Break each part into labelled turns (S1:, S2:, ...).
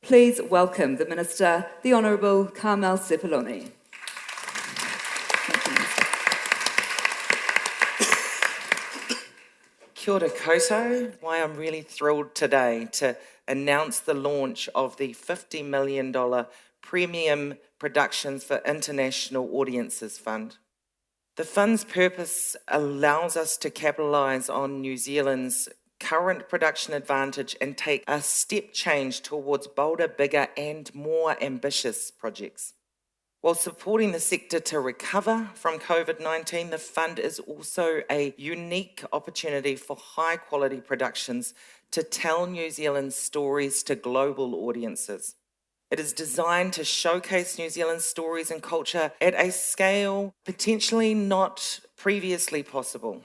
S1: Please welcome the Minister, the Honourable Carmel Sepuloni.
S2: Kia ora koutou. Why I'm really thrilled today to announce the launch of the $50 million Premium Productions for International Audiences Fund. The fund's purpose allows us to capitalise on New Zealand's current production advantage and take a step change towards bolder, bigger and more ambitious projects. While supporting the sector to recover from COVID-19, the fund is also a unique opportunity for high-quality productions to tell New Zealand's stories to global audiences. It is designed to showcase New Zealand's stories and culture at a scale potentially not previously possible.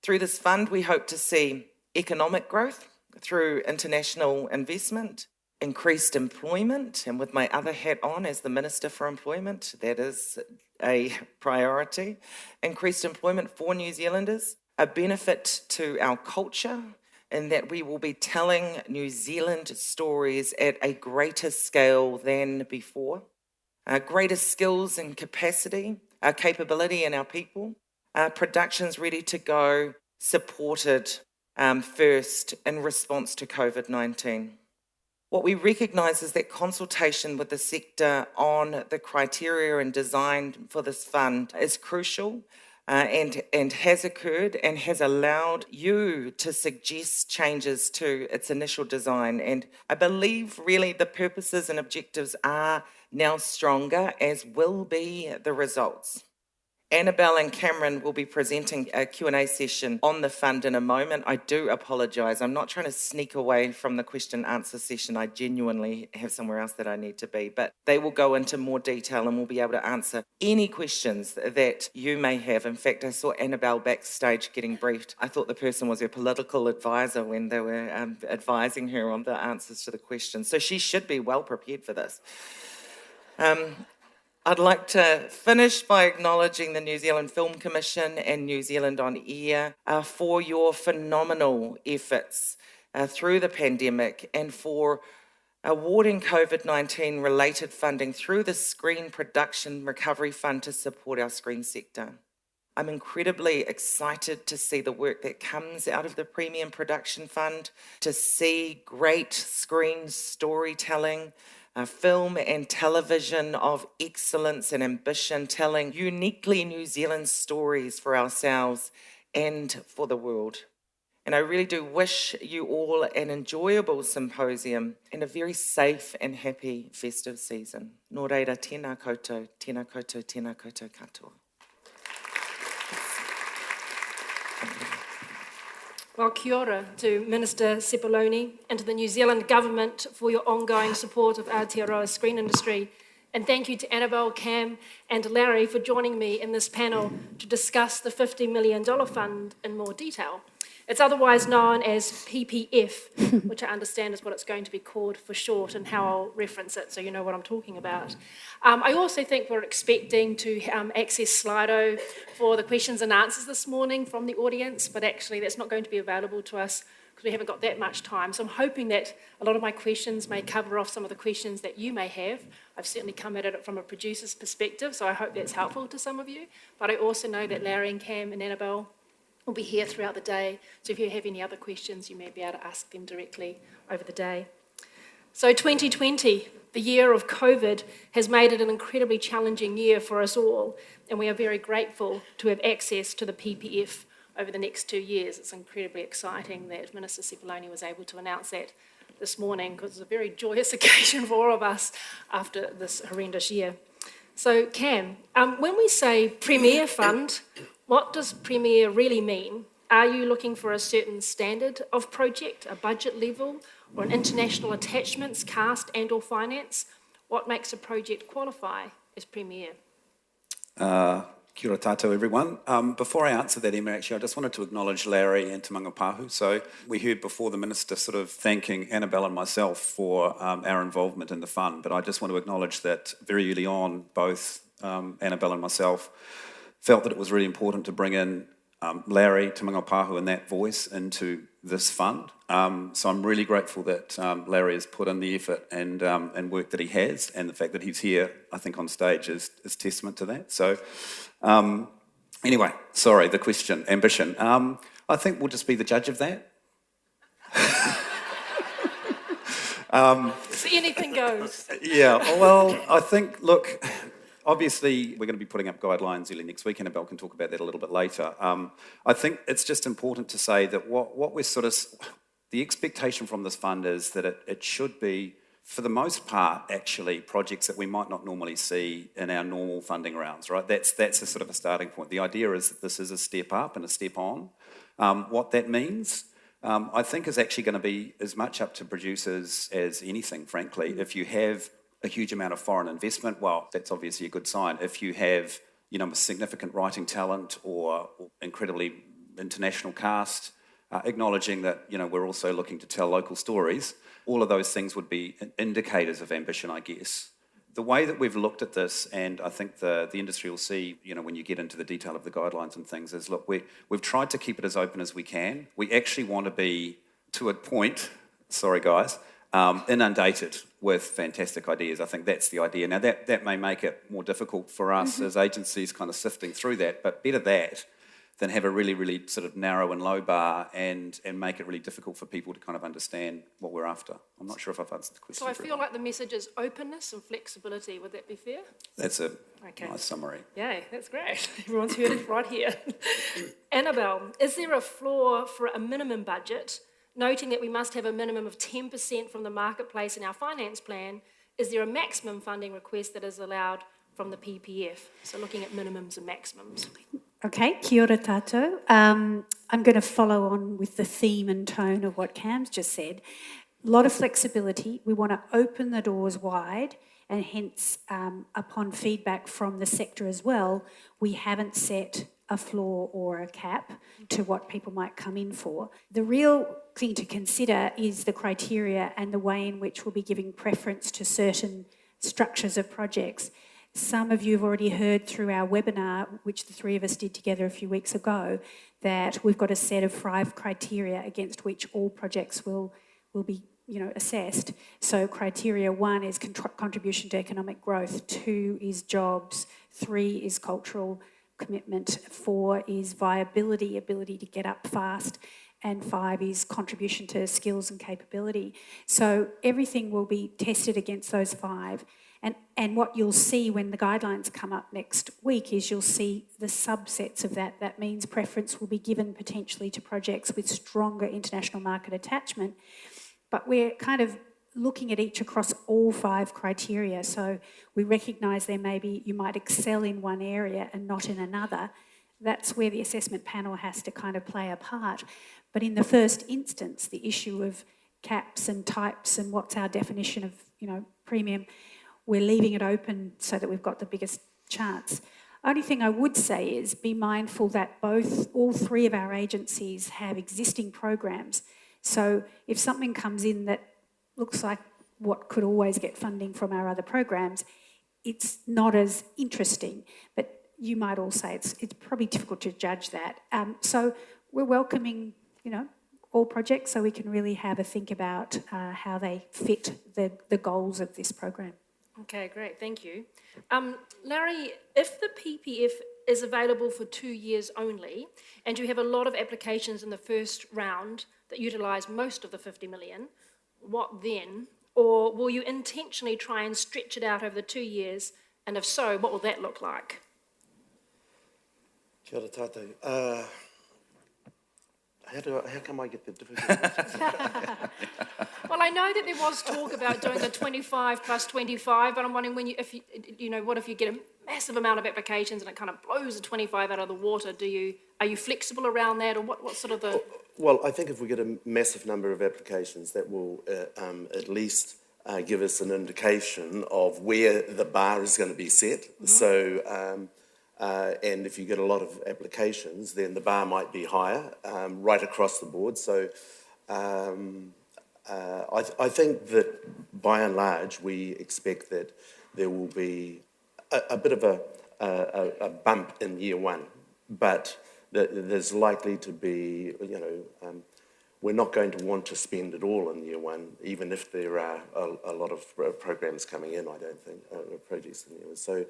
S2: Through this fund, we hope to see economic growth through international investment, increased employment, and with my other hat on as the Minister for Employment, that is a priority. Increased employment for New Zealanders, a benefit to our culture, in that we will be telling New Zealand stories at a greater scale than before, greater skills and capacity, our capability and our people, productions ready to go, supported first in response to COVID-19. What we recognise is that consultation with the sector on the criteria and design for this fund is crucial and has occurred and has allowed you to suggest changes to its initial design. And I believe really the purposes and objectives are now stronger, as will be the results. Annabelle and Cameron will be presenting a Q&A session on the fund in a moment. I do apologise. I'm not trying to sneak away from the question and answer session. I genuinely have somewhere else that I need to be. But they will go into more detail and we'll be able to answer any questions that you may have. In fact, I saw Annabelle backstage getting briefed. I thought the person was her political advisor when they were advising her on the answers to the questions. So she should be well prepared for this. I'd like to finish by acknowledging the New Zealand Film Commission and New Zealand On Air for your phenomenal efforts through the pandemic and for awarding COVID-19 related funding through the Screen Production Recovery Fund to support our screen sector. I'm incredibly excited to see the work that comes out of the Premium Production Fund, to see great screen storytelling, film and television of excellence and ambition, telling uniquely New Zealand stories for ourselves and for the world. And I really do wish you all an enjoyable symposium and a very safe and happy festive season. Nō reira, tēnā koutou, tēnā koutou, tēnā koutou katoa.
S3: Well, kia ora to Minister Sepuloni and to the New Zealand Government for your ongoing support of Aotearoa screen industry. And thank you to Annabelle, Cam and Larry for joining me in this panel to discuss the $50 million fund in more detail. It's otherwise known as PPF, which I understand is what it's going to be called for short and how I'll reference it so you know what I'm talking about. I also think we're expecting to access Slido for the questions and answers this morning from the audience, but actually that's not going to be available to us because we haven't got that much time. So I'm hoping that a lot of my questions may cover off some of the questions that you may have. I've certainly come at it from a producer's perspective, so I hope that's helpful to some of you. But I also know that Larry and Cam and Annabelle will be here throughout the day, so if you have any other questions, you may be able to ask them directly over the day. So 2020, the year of COVID, has made it an incredibly challenging year for us all, and we are very grateful to have access to the PPF over the next 2 years. It's incredibly exciting that Minister Sepuloni was able to announce that this morning, because it's a very joyous occasion for all of us after this horrendous year. So Cam, when we say Premier Fund, what does Premier really mean? Are you looking for a certain standard of project, a budget level, or an international attachments, cast and or finance? What makes a project qualify as Premier?
S4: Kia ora tātou, everyone. Before I answer that, Emma, actually, I just wanted to acknowledge Larry and Te Māngai Pāho. So we heard before the Minister sort of thanking Annabelle and myself for our involvement in the fund, but I just want to acknowledge that very early on, both Annabelle and myself felt that it was really important to bring in Larry, Te Māngai Pāho, and that voice into this fund. So I'm really grateful that Larry has put in the effort and work that he has, and the fact that he's here, I think, on stage is testament to that. So anyway, sorry, the question, ambition. I think we'll just be the judge of that.
S3: So anything goes.
S4: Yeah, well, I think, look, obviously we're going to be putting up guidelines early next week, and Annabelle can talk about that a little bit later. I think it's just important to say that what we're sort of, the expectation from this fund is that it should be, for the most part, actually, projects that we might not normally see in our normal funding rounds, right? That's a sort of a starting point. The idea is that this is a step up and a step on. What that means, I think, is actually going to be as much up to producers as anything, frankly. If you have a huge amount of foreign investment, well, that's obviously a good sign. If you have, significant writing talent or incredibly international cast, acknowledging that, we're also looking to tell local stories, all of those things would be indicators of ambition, I guess. The way that we've looked at this, and I think the industry will see, when you get into the detail of the guidelines and things, is, look, we've tried to keep it as open as we can. We actually want to be, to a point, sorry guys, inundated with fantastic ideas. I think that's the idea. Now, that may make it more difficult for us as agencies kind of sifting through that, but better that than have a really, really sort of narrow and low bar and make it really difficult for people to kind of understand what we're after. I'm not sure if I've answered the question.
S3: So I feel like the message is openness and flexibility. Would that be fair?
S4: That's a nice summary.
S3: Yay, that's great. Everyone's heard it right here. Annabelle, is there a floor for a minimum budget, noting that we must have a minimum of 10% from the marketplace in our finance plan? Is there a maximum funding request that is allowed from the PPF? So looking at minimums and maximums.
S5: Okay, kia ora tātou. I'm going to follow on with the theme and tone of what Cam's just said. A lot of flexibility. We want to open the doors wide, and hence, upon feedback from the sector as well, we haven't set a floor or a cap to what people might come in for. The real thing to consider is the criteria and the way in which we'll be giving preference to certain structures of projects. Some of you have already heard through our webinar, which the three of us did together a few weeks ago, that we've got a set of 5 criteria against which all projects will be assessed. So criteria 1 is contribution to economic growth, 2 is jobs, 3 is cultural commitment, 4 is viability, ability to get up fast, and 5 is contribution to skills and capability. So everything will be tested against those 5. And what you'll see when the guidelines come up next week is you'll see the subsets of that. That means preference will be given potentially to projects with stronger international market attachment. But we're kind of looking at each across all 5 criteria. So we recognise you might excel in one area and not in another. That's where the assessment panel has to kind of play a part. But in the first instance, the issue of caps and types and what's our definition of, premium, we're leaving it open so that we've got the biggest chance. Only thing I would say is be mindful that all 3 of our agencies have existing programs. So if something comes in that looks like what could always get funding from our other programs, it's not as interesting. But you might all say it's probably difficult to judge that. So we're welcoming, all projects so we can really have a think about how they fit the goals of this program.
S3: Okay, great, thank you. Larry, if the PPF is available for 2 years only, and you have a lot of applications in the first round that utilise most of the 50 million, what then? Or will you intentionally try and stretch it out over the 2 years, and if so, what will that look like?
S6: Kia ora tātou. How come I get the difficult?
S3: Well, I know that there was talk about doing the 25 plus 25, but I'm wondering what if you get a massive amount of applications and it kind of blows the 25 out of the water? Are you flexible around that, or what sort of the?
S6: Well, I think if we get a massive number of applications, that will at least give us an indication of where the bar is going to be set. Mm-hmm. So. And if you get a lot of applications, then the bar might be higher right across the board. So I think that by and large we expect that there will be a bit of a bump in year 1, but there's likely to be we're not going to want to spend it all in year one, even if there are a lot of programs coming in, I don't think, projects in there. So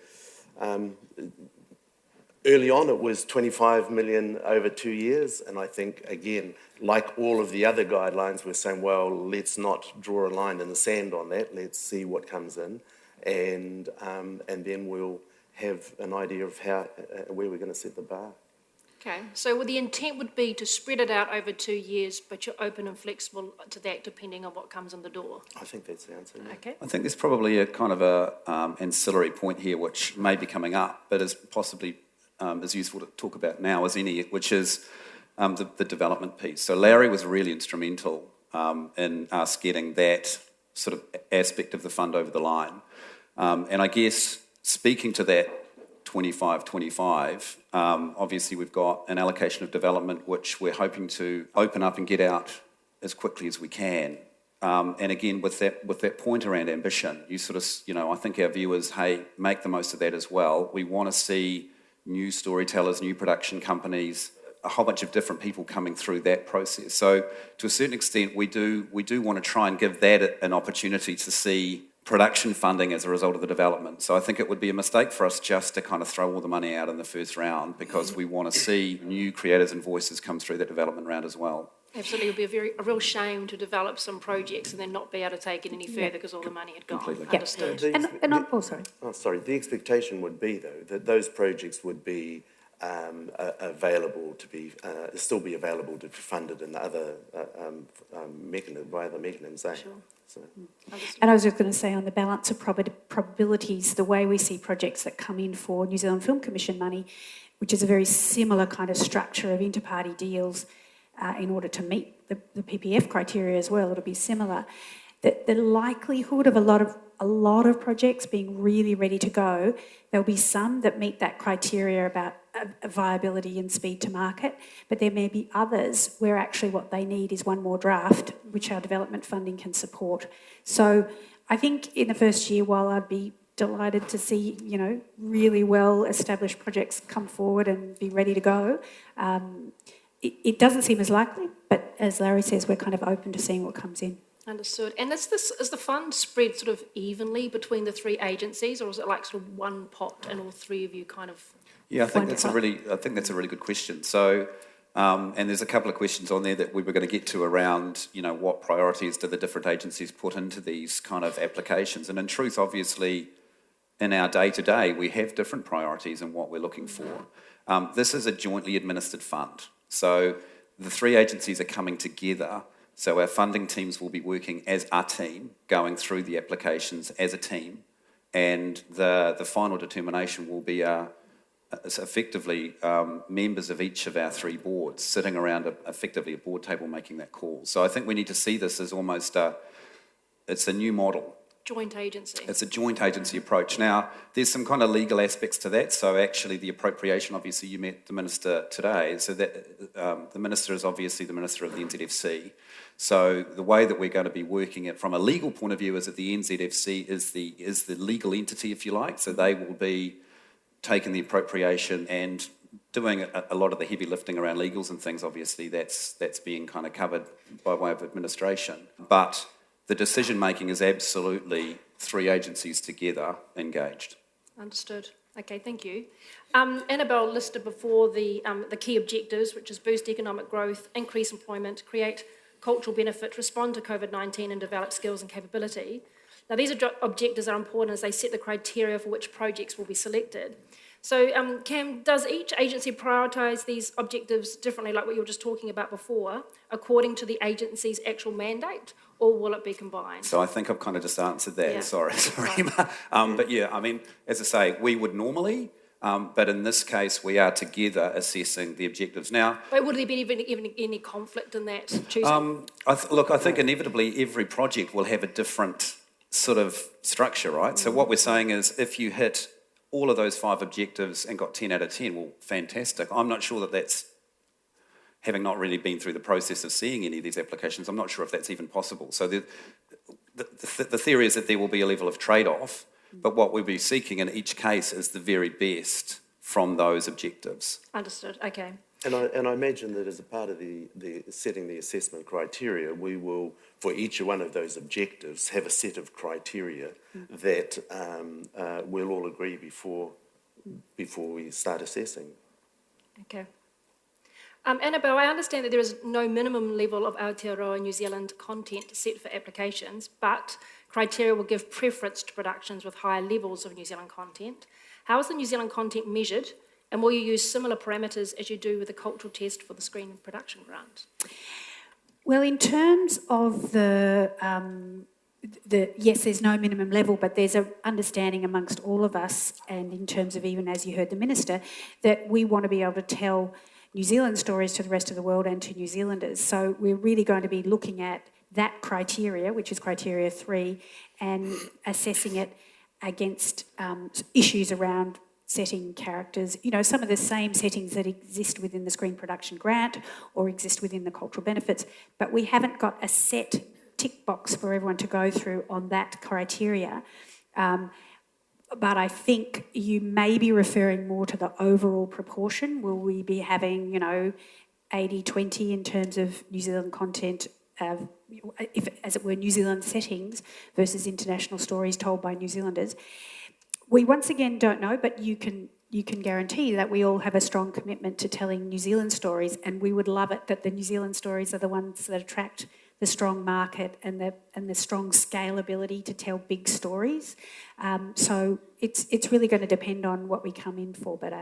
S6: early on it was 25 million over 2 years, and I think, again, like all of the other guidelines, we're saying, well, let's not draw a line in the sand on that, let's see what comes in, and then we'll have an idea of how where we're going to set the bar.
S3: Okay, so the intent would be to spread it out over 2 years, but you're open and flexible to that depending on what comes in the door.
S6: I think that's the answer. Yeah.
S3: Okay.
S4: I think there's probably a kind of a ancillary point here which may be coming up, but is possibly as useful to talk about now as any, which is the development piece. So Larry was really instrumental in us getting that sort of aspect of the fund over the line. And I guess speaking to that 25-25, obviously we've got an allocation of development which we're hoping to open up and get out as quickly as we can. And again, with that point around ambition, you sort of, I think our view is, hey, make the most of that as well. We want to see new storytellers, new production companies, a whole bunch of different people coming through that process. So to a certain extent, we do want to try and give that an opportunity to see production funding as a result of the development. So I think it would be a mistake for us just to kind of throw all the money out in the first round, because we want to see new creators and voices come through that development round as well.
S3: Absolutely, it would be a real shame to develop some projects and then not be able to take it any further because all the money had gone.
S4: Completely.
S3: Understood.
S5: Sorry.
S6: The expectation would be, though, that those projects would be available to be still be available to be funded in the other by other mechanisms. Eh?
S3: Sure.
S6: So.
S5: And I was just going to say, on the balance of probabilities, the way we see projects that come in for New Zealand Film Commission money, which is a very similar kind of structure of inter-party deals, in order to meet the PPF criteria as well, it'll be similar. The likelihood of a lot of projects being really ready to go, there'll be some that meet that criteria about viability and speed to market, but there may be others where actually what they need is one more draft, which our development funding can support. So I think in the first year, while I'd be delighted to see, really well established projects come forward and be ready to go, it doesn't seem as likely, but as Larry says, we're kind of open to seeing what comes in.
S3: Understood. And is the fund spread sort of evenly between the three agencies, or is it like sort of one pot and all three of you kind of?
S4: Yeah, I think that's a really good question. So, and there's a couple of questions on there that we were going to get to around, what priorities do the different agencies put into these kind of applications? And in truth, obviously, in our day-to-day, we have different priorities in what we're looking for. This is a jointly administered fund. So the three agencies are coming together. So our funding teams will be working as a team, going through the applications as a team. And the final determination will be effectively members of each of our three boards sitting around effectively a board table making that call. So I think we need to see this as almost it's a new model.
S3: Joint agency.
S4: It's a joint agency approach. Now, there's some kind of legal aspects to that. So actually the appropriation, obviously you met the Minister today, so that the Minister is obviously the Minister of the NZFC. So the way that we're going to be working it from a legal point of view is that the NZFC is the legal entity, if you like. So they will be taking the appropriation and doing a lot of the heavy lifting around legals and things. Obviously that's being kind of covered by way of administration. But the decision-making is absolutely three agencies together engaged.
S3: Understood. Okay, thank you. Annabelle listed before the key objectives, which is boost economic growth, increase employment, create cultural benefit, respond to COVID-19 and develop skills and capability. Now, these objectives are important as they set the criteria for which projects will be selected. So, Cam, does each agency prioritise these objectives differently, like what you were just talking about before, according to the agency's actual mandate, or will it be combined?
S4: So I think I've kind of just answered that.
S3: Yeah.
S4: Sorry. But yeah, I mean, as I say, we would normally, but in this case, we are together assessing the objectives. Now,
S3: but would there be even any conflict in that choosing?
S4: I think inevitably every project will have a different sort of structure, right? So what we're saying is if you hit all of those 5 objectives and got 10 out of 10, well, fantastic. I'm not sure that's, having not really been through the process of seeing any of these applications, I'm not sure if that's even possible. So the theory is that there will be a level of trade-off, but what we'll be seeking in each case is the very best from those objectives.
S3: Understood, okay.
S6: And I imagine that as a part of the setting the assessment criteria, we will, for each one of those objectives, have a set of criteria that we'll all agree before we start assessing.
S3: Okay. Annabelle, I understand that there is no minimum level of Aotearoa New Zealand content set for applications, but criteria will give preference to productions with higher levels of New Zealand content. How is the New Zealand content measured, and will you use similar parameters as you do with the cultural test for the Screen Production Grant?
S5: Well, in terms of yes, there's no minimum level, but there's an understanding amongst all of us, and in terms of even as you heard the Minister, that we want to be able to tell New Zealand stories to the rest of the world and to New Zealanders. So we're really going to be looking at that criteria, which is criteria 3, and assessing it against issues around setting characters, some of the same settings that exist within the Screen Production Grant or exist within the cultural benefits, but we haven't got a set tick box for everyone to go through on that criteria. But I think you may be referring more to the overall proportion. Will we be having, 80-20 in terms of New Zealand content, if, as it were, New Zealand settings versus international stories told by New Zealanders? We once again don't know, but you can guarantee that we all have a strong commitment to telling New Zealand stories, and we would love it that the New Zealand stories are the ones that attract the strong market and the strong scalability to tell big stories. So it's really going to depend on what we come in for, but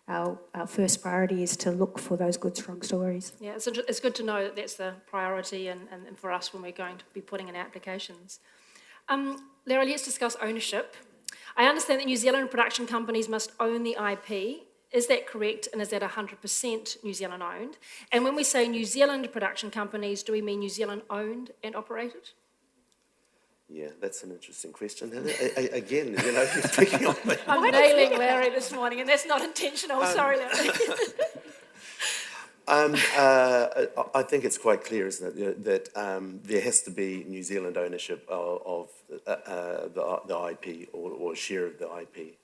S5: our first priority is to look for those good, strong stories.
S3: Yeah, it's good to know that that's the priority and for us when we're going to be putting in applications. Larry, let's discuss ownership. I understand that New Zealand production companies must own the IP. Is that correct, and is that 100% New Zealand owned? And when we say New Zealand production companies, do we mean New Zealand owned and operated?
S6: Yeah, that's an interesting question. Again, you're picking on me.
S3: I'm nailing Larry this morning, and that's not intentional. Sorry, Larry.
S6: I think it's quite clear, isn't it, that there has to be New Zealand ownership of the IP or a share of the IP.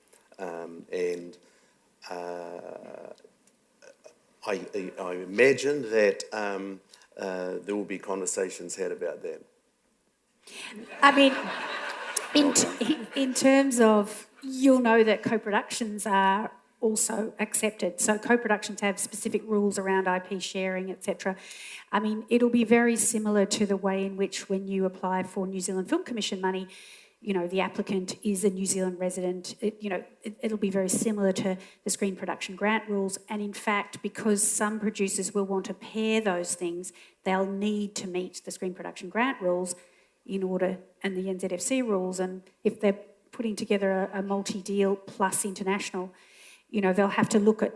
S6: I imagine that there will be conversations had about that.
S5: I mean, in terms of, you'll know that co-productions are also accepted. So co-productions have specific rules around IP sharing, etc. I mean, it'll be very similar to the way in which when you apply for New Zealand Film Commission money, the applicant is a New Zealand resident. It'll be very similar to the Screen Production Grant rules. And in fact, because some producers will want to pair those things, they'll need to meet the Screen Production Grant rules in order, and the NZFC rules. And if they're putting together a multi-deal plus international, they'll have to look at,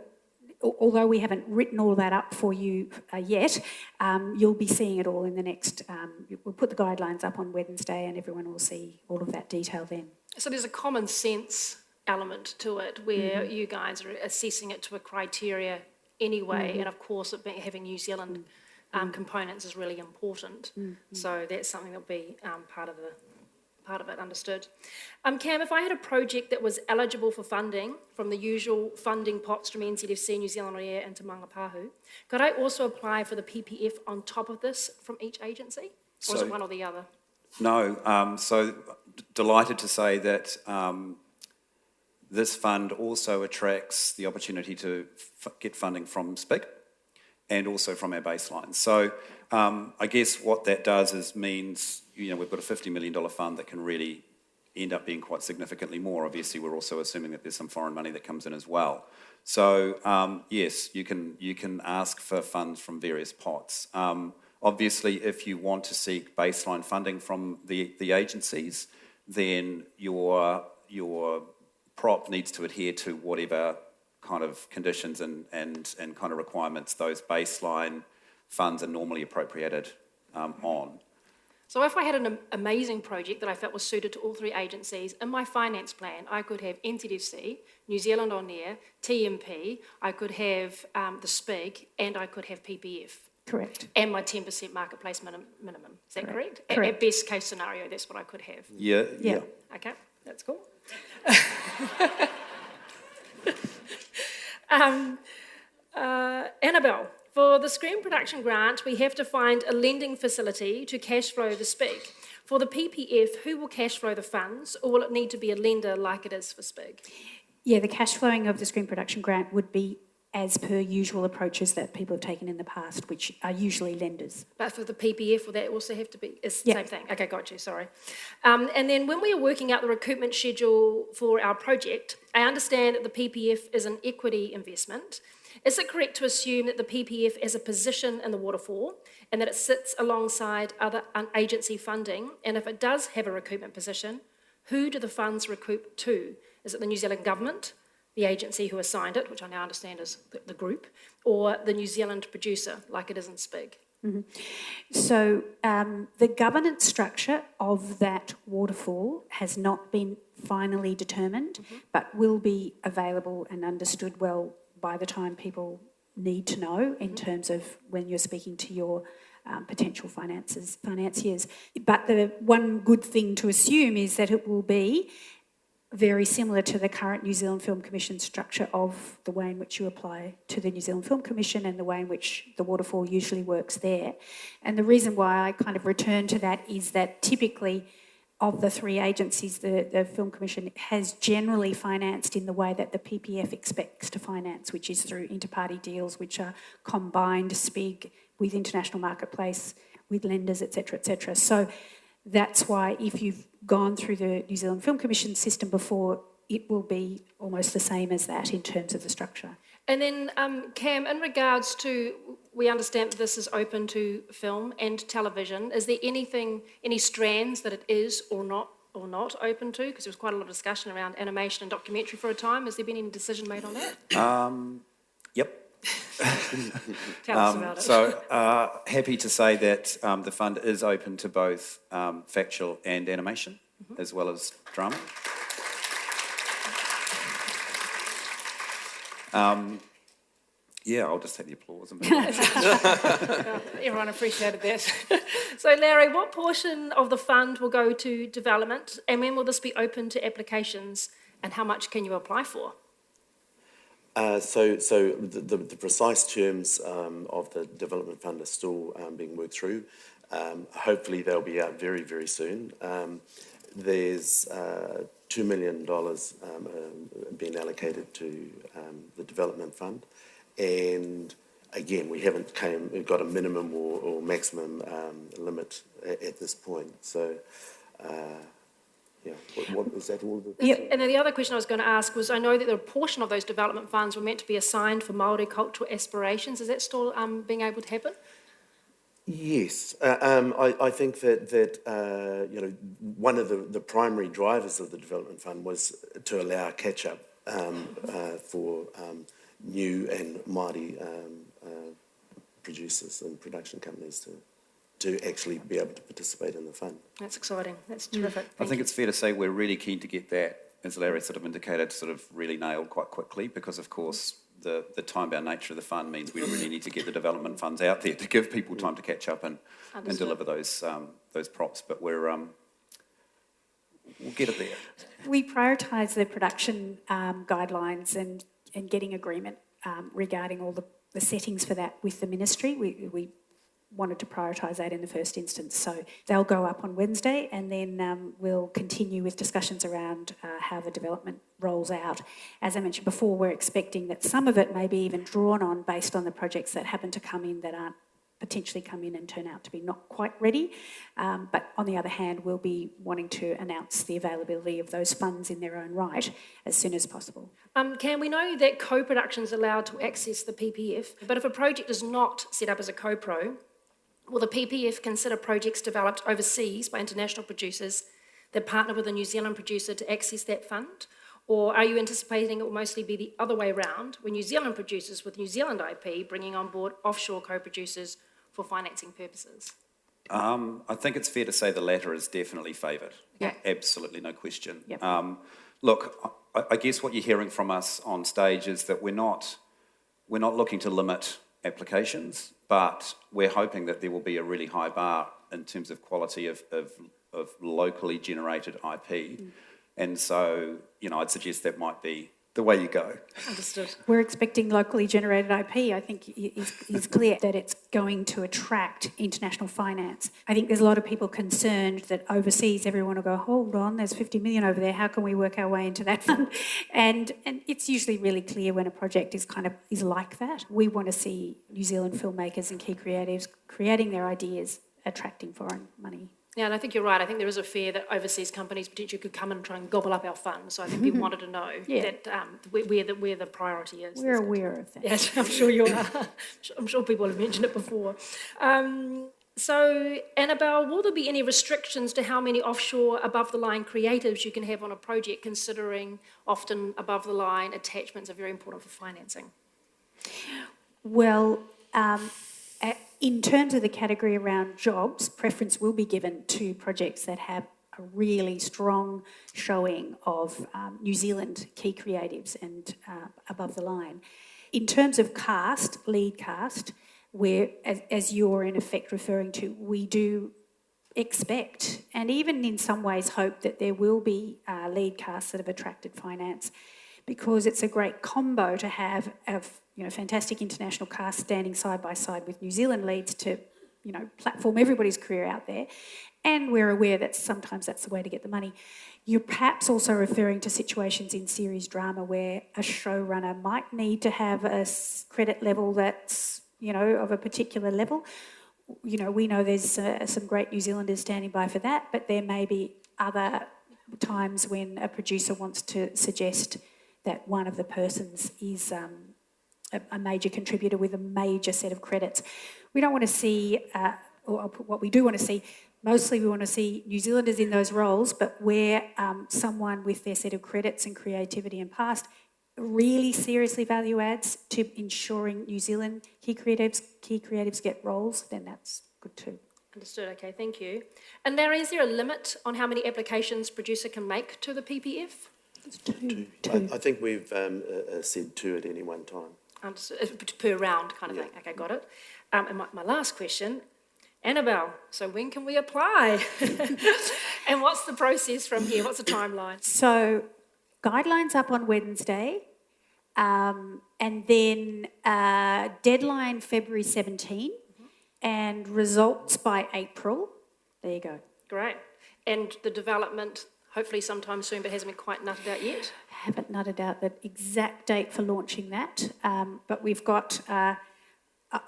S5: although we haven't written all that up for you yet, you'll be seeing it all in the next, we'll put the guidelines up on Wednesday and everyone will see all of that detail then.
S3: So there's a common sense element to it where you guys are assessing it to a criteria anyway, and of course having New Zealand components is really important. So that's something that'll be part of it, understood. Cam, if I had a project that was eligible for funding from the usual funding pots from NZFC, New Zealand On Air and Te Māngai Pāho, could I also apply for the PPF on top of this from each agency? Or is it one or the other?
S4: No, so delighted to say that this fund also attracts the opportunity to get funding from SPIG and also from our baseline. So I guess what that does is means, we've got a $50 million fund that can really end up being quite significantly more. Obviously, we're also assuming that there's some foreign money that comes in as well. So yes, you can ask for funds from various pots. Obviously, if you want to seek baseline funding from the agencies, then your prop needs to adhere to whatever kind of conditions and kind of requirements those baseline funds are normally appropriated on.
S3: So if I had an amazing project that I felt was suited to all three agencies, in my finance plan, I could have NZFC, New Zealand On Air, TMP, I could have the SPIG, and I could have PPF.
S5: Correct.
S3: And my 10% marketplace minimum. Is that correct?
S5: Correct.
S3: At best case scenario, that's what I could have.
S4: Yeah.
S3: Okay, that's cool. Annabelle, for the screen production grant, we have to find a lending facility to cash flow the SPIG. For the PPF, who will cash flow the funds, or will it need to be a lender like it is for SPIG?
S5: Yeah, the cash flowing of the screen production grant would be as per usual approaches that people have taken in the past, which are usually lenders.
S3: But for the PPF, will that also have to be the
S5: Yeah.
S3: same thing? Okay, got you, sorry. And then when we are working out the recoupment schedule for our project, I understand that the PPF is an equity investment. Is it correct to assume that the PPF has a position in the waterfall and that it sits alongside other agency funding? And if it does have a recoupment position, who do the funds recoup to? Is it the New Zealand government, the agency who assigned it, which I now understand is the group, or the New Zealand producer, like it is in SPIG?
S5: So the governance structure of that waterfall has not been finally determined, but will be available and understood well by the time people need to know in terms of when you're speaking to your potential financiers. But the one good thing to assume is that it will be very similar to the current New Zealand Film Commission structure of the way in which you apply to the New Zealand Film Commission and the way in which the waterfall usually works there. And the reason why I kind of return to that is that typically of the three agencies, the Film Commission has generally financed in the way that the PPF expects to finance, which is through inter-party deals, which are combined SPIG with international marketplace, with lenders, etc., etc. So that's why if you've gone through the New Zealand Film Commission system before, it will be almost the same as that in terms of the structure.
S3: And then, Cam, in regards to, we understand that this is open to film and television. Is there any strands that it is or not open to? Because there was quite a lot of discussion around animation and documentary for a time. Has there been any decision made on that?
S4: Yep.
S3: Tell us about it.
S4: So happy to say that the fund is open to both factual and animation, as well as drama. Yeah, I'll just take the applause.
S3: Everyone appreciated that. So, Larry, what portion of the fund will go to development, and when will this be open to applications, and how much can you apply for?
S6: So the precise terms of the development fund are still being worked through. Hopefully they'll be out very, very soon. There's $2 million being allocated to the development fund. And again, we haven't got a minimum or maximum limit at this point. So, yeah, what is that all?
S3: Yeah, and then the other question I was going to ask was, I know that a portion of those development funds were meant to be assigned for Māori cultural aspirations. Is that still being able to happen?
S6: Yes, I think that you know, one of the primary drivers of the development fund was to allow catch-up for new and Māori producers and production companies to actually be able to participate in the fund.
S3: That's exciting. That's terrific.
S4: I think it's fair to say we're really keen to get that, as Larry sort of indicated, sort of really nailed quite quickly, because of course the time-bound nature of the fund means we really need to get the development funds out there to give people time to catch up and deliver those props. But we'll get it there.
S5: We prioritise the production guidelines and getting agreement regarding all the settings for that with the ministry. We wanted to prioritise that in the first instance. So they'll go up on Wednesday, and then we'll continue with discussions around how the development rolls out. As I mentioned before, we're expecting that some of it may be even drawn on based on the projects that happen to come in that aren't potentially come in and turn out to be not quite ready. But on the other hand, we'll be wanting to announce the availability of those funds in their own right as soon as possible.
S3: Can we know that co-production is allowed to access the PPF, but if a project is not set up as a co-pro, will the PPF consider projects developed overseas by international producers that partner with a New Zealand producer to access that fund? Or are you anticipating it will mostly be the other way around, where New Zealand producers with New Zealand IP bringing on board offshore co-producers for financing purposes?
S4: I think it's fair to say the latter is definitely favoured.
S3: Yeah.
S4: Absolutely, no question.
S5: Yep.
S4: Look, I guess what you're hearing from us on stage is that we're not looking to limit applications, but we're hoping that there will be a really high bar in terms of quality of locally generated IP. And so, I'd suggest that might be the way you go.
S3: Understood.
S5: We're expecting locally generated IP. I think is clear that it's going to attract international finance. I think there's a lot of people concerned that overseas everyone will go, hold on, there's 50 million over there. How can we work our way into that fund? And it's usually really clear when a project is like that. We want to see New Zealand filmmakers and key creatives creating their ideas, attracting foreign money.
S3: Yeah, and I think you're right. I think there is a fear that overseas companies potentially could come and try and gobble up our funds. So I think people wanted to know that where the priority is.
S5: We're aware of that.
S3: Yes, I'm sure you are. I'm sure people have mentioned it before. So, Annabelle, will there be any restrictions to how many offshore above-the-line creatives you can have on a project, considering often above-the-line attachments are very important for financing?
S5: Well, in terms of the category around jobs, preference will be given to projects that have a really strong showing of New Zealand key creatives and above the line. In terms of cast, lead cast, where, as you're in effect referring to, we do expect and even in some ways hope that there will be lead casts that have attracted finance, because it's a great combo to have fantastic international cast standing side by side with New Zealand leads to, platform everybody's career out there. And we're aware that sometimes that's the way to get the money. You're perhaps also referring to situations in series drama where a showrunner might need to have a credit level that's, of a particular level. We know there's some great New Zealanders standing by for that, but there may be other times when a producer wants to suggest that one of the persons is a major contributor with a major set of credits. We don't want to see, or what we do want to see, mostly we want to see New Zealanders in those roles, but where someone with their set of credits and creativity and past really seriously value adds to ensuring New Zealand key creatives get roles, then that's good too.
S3: Understood, okay, thank you. And Larry, is there a limit on how many applications producer can make to the PPF?
S5: It's two.
S6: I think we've said 2 at any one time.
S3: Understood, per round kind of thing. Okay, got it. And my last question, Annabelle, so when can we apply? And what's the process from here? What's the timeline?
S5: So, guidelines up on Wednesday, and then deadline February 17, and results by April. There you go.
S3: Great. And the development, hopefully sometime soon, but hasn't been quite nutted out yet?
S5: Haven't nutted out the exact date for launching that, but we've got...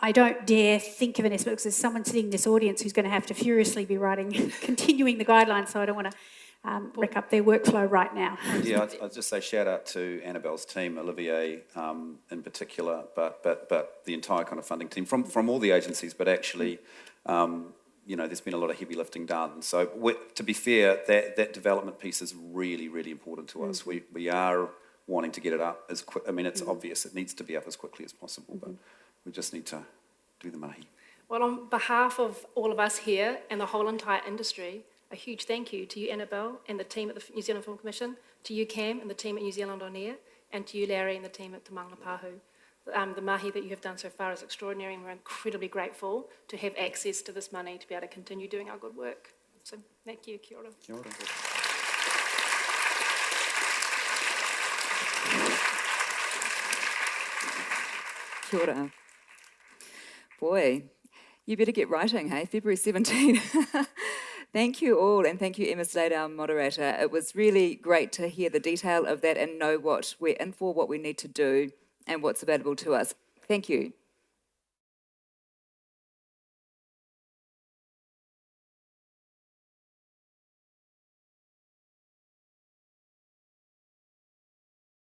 S5: I don't dare think of an estimate because there's someone sitting in this audience who's going to have to furiously be writing, continuing the guidelines, so I don't want to wreck up their workflow right now.
S4: Yeah, I'd just say shout out to Annabelle's team, Olivier in particular, but the entire kind of funding team from all the agencies, but actually, there's been a lot of heavy lifting done. So to be fair, that development piece is really, really important to us. We are wanting to get it up as quick. I mean, it's obvious it needs to be up as quickly as possible, but we just need to do the mahi.
S3: Well, on behalf of all of us here and the whole entire industry, a huge thank you to you, Annabelle, and the team at the New Zealand Film Commission, to you, Cam, and the team at New Zealand On Air, and to you, Larry, and the team at Te Māngai Pāho. The mahi that you have done so far is extraordinary, and we're incredibly grateful to have access to this money to be able to continue doing our good work. So thank you, kia ora.
S4: Kia ora.
S1: Kia ora. Boy, you better get writing, hey? February 17. Thank you all, and thank you, Emma Slade, our moderator. It was really great to hear the detail of that and know what we're in for, what we need to do, and what's available to us. Thank you.